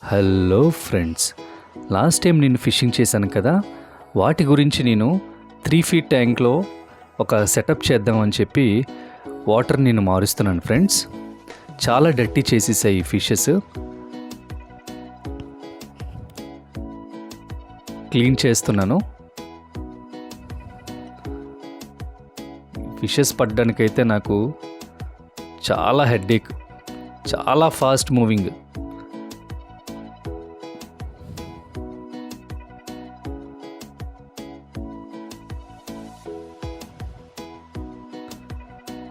Hello friends, last time నేను fishing చేశాను కదా, వాటి గురించి నేను 3 feet ట్యాంక్లో ఒక సెటప్ చేద్దామని చెప్పి వాటర్ నేను మారుస్తున్నాను ఫ్రెండ్స్. చాలా డర్టీ చేసేసాయి ఈ ఫిషెస్. క్లీన్ చేస్తున్నాను. ఫిషెస్ పడ్డానికైతే నాకు చాలా హెడ్ఏక్, చాలా ఫాస్ట్ మూవింగ్.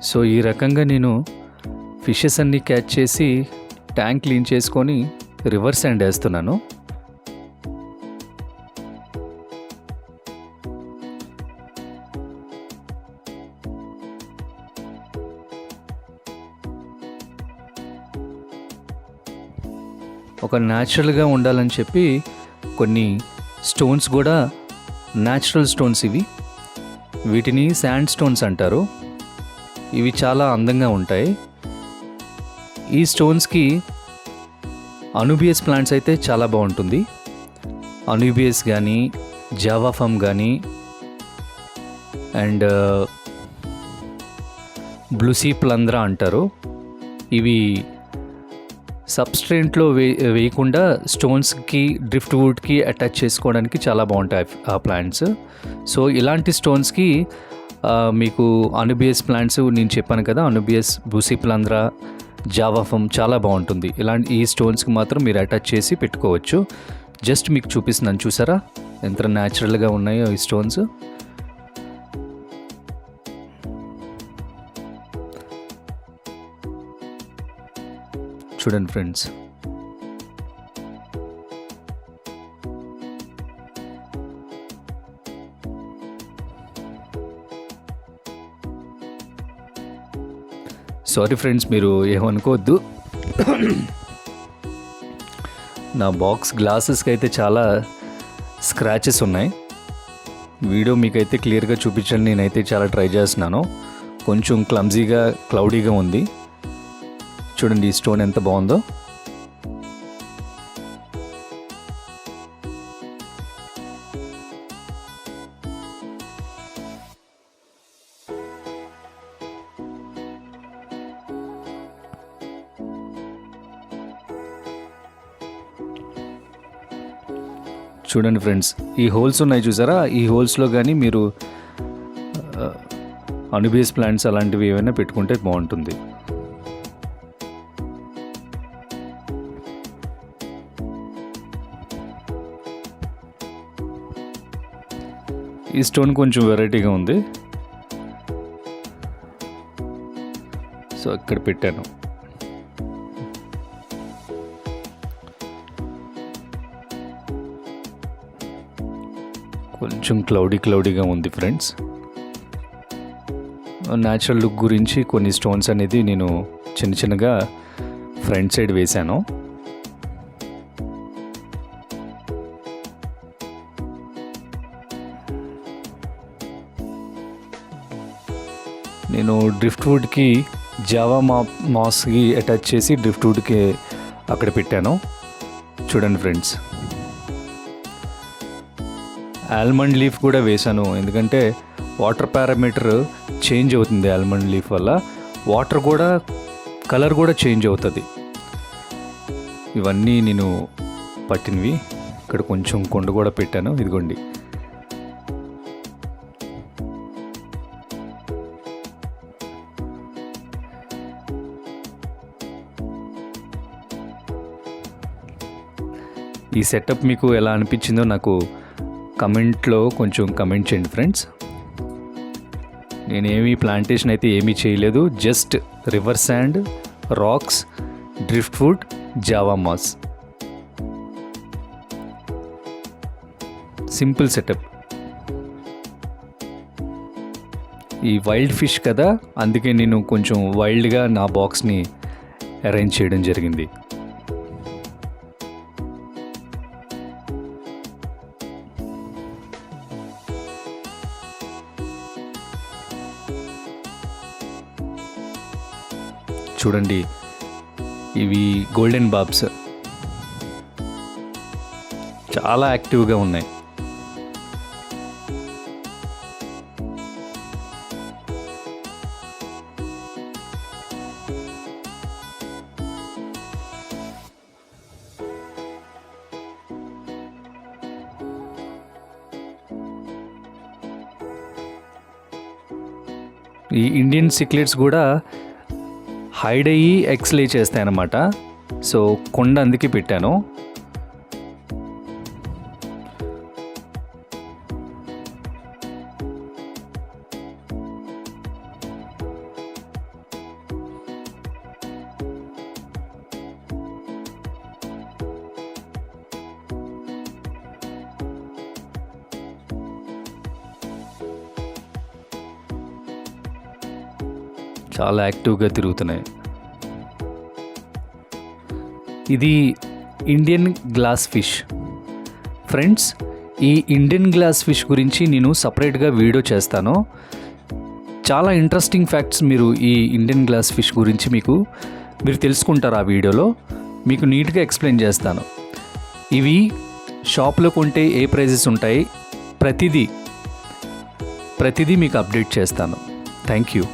సో ఈ రకంగా నేను ఫిషెస్ అన్నీ క్యాచ్ చేసి ట్యాంక్ క్లీన్ చేసుకొని రివర్ శాండ్ వేస్తున్నాను. ఒక న్యాచురల్గా ఉండాలని చెప్పి కొన్ని స్టోన్స్ కూడా న్యాచురల్ స్టోన్స్ వీటిని శాండ్ స్టోన్స్ అంటారు. ఇవి చాలా అందంగా ఉంటాయి. ఈ స్టోన్స్కి అనూబియస్ ప్లాంట్స్ అయితే చాలా బాగుంటుంది. అనూబియస్ కానీ, జావాఫమ్ కానీ, అండ్ బ్లూసీ ప్లంద్రా అంటారు. ఇవి సబ్స్ట్రేట్లో వేయకుండా స్టోన్స్కి, డ్రిఫ్ట్ వుడ్కి అటాచ్ చేసుకోవడానికి చాలా బాగుంటాయి ఆ ప్లాంట్స్. సో ఇలాంటి స్టోన్స్కి మీకు అనూబియస్ ప్లాంట్స్ నేను చెప్పాను కదా, అనూబియస్, బ్లూసీ ప్లంద్రా, జావాఫమ్ చాలా బాగుంటుంది. ఈ స్టోన్స్కి మాత్రం మీరు అటాచ్ చేసి పెట్టుకోవచ్చు. జస్ట్ మీకు చూపిస్తున్నాను, చూసారా ఎంత న్యాచురల్గా ఉన్నాయో ఈ స్టోన్స్. చూడండి ఫ్రెండ్స్, సారీ ఫ్రెండ్స్, మీరు ఏమనుకోవద్దు. నా బాక్స్ గ్లాసెస్కి అయితే చాలా స్క్రాచెస్ ఉన్నాయి. వీడియో మీకైతే క్లియర్గా చూపించండి, నేనైతే చాలా ట్రై చేస్తున్నాను. కొంచెం క్లమ్జీగా, క్లౌడీగా ఉంది. చూడండి ఈ స్టోన్ ఎంత బాగుందో. చూడండి ఫ్రెండ్స్, ఈ హోల్స్ ఉన్నాయి చూసారా, ఈ హోల్స్లో కానీ మీరు అనూబియస్ ప్లాంట్స్ అలాంటివి ఏమైనా పెట్టుకుంటే బాగుంటుంది. ఈ స్టోన్ కొంచెం వెరైటీగా ఉంది, సో ఇక్కడ పెట్టాను. కొంచెం క్లౌడీగా ఉంది ఫ్రెండ్స్. న్యాచురల్ లుక్ గురించి కొన్ని స్టోన్స్ అనేది నేను చిన్నగా ఫ్రంట్ సైడ్ వేశాను. నేను డ్రిఫ్ట్ వుడ్కి, జావా మాస్కి అటాచ్ చేసి డ్రిఫ్ట్ వుడ్కి అక్కడ పెట్టాను. చూడండి ఫ్రెండ్స్, ఆల్మండ్ లీఫ్ కూడా వేశాను, ఎందుకంటే వాటర్ పారామీటర్ చేంజ్ అవుతుంది. ఆల్మండ్ లీఫ్ వల్ల వాటర్ కూడా కలర్ కూడా చేంజ్ అవుతుంది. ఇవన్నీ నేను పట్టినవి. ఇక్కడ కొంచెం కొండ కూడా పెట్టాను, ఇదిగోండి. ఈ సెటప్ మీకు ఎలా అనిపించిందో నాకు కమెంట్లో కొంచెం కమెంట్ చేయండి ఫ్రెండ్స్. నేనేమీ ప్లాంటేషన్ అయితే ఏమీ చేయలేదు, just river sand, rocks, drift wood, Java moss, simple setup. ఈ వైల్డ్ ఫిష్ కదా, అందుకే నేను కొంచెం వైల్డ్గా నా బాక్స్ని అరేంజ్ చేయడం జరిగింది. చూడండి, ఇవి గోల్డెన్ బాబ్స్. చాలా యాక్టివ్గా ఉన్నాయి. ఈ ఇండియన్ సిక్లెట్స్ కూడా హైడ్ అయ్యి ఎగ్స్ లే చేస్తాయి అన్నమాట. సో కొండ అందుకే పెట్టాను. చాలా యాక్టివ్గా తిరుగుతున్నాయి. ఇది ఇండియన్ గ్లాస్ ఫిష్. ఫ్రెండ్స్, ఈ ఇండియన్ గ్లాస్ ఫిష్ గురించి నేను సపరేట్గా వీడియో చేస్తాను. చాలా ఇంట్రెస్టింగ్ ఫ్యాక్ట్స్ మీరు ఈ ఇండియన్ గ్లాస్ ఫిష్ గురించి మీరు తెలుసుకుంటారు. ఆ వీడియోలో మీకు నీట్గా ఎక్స్ప్లెయిన్ చేస్తాను. ఇవి షాప్లో కొంటే ఏ ప్రైజెస్ ఉంటాయి, ప్రతిదీ మీకు అప్డేట్ చేస్తాను. Thank you.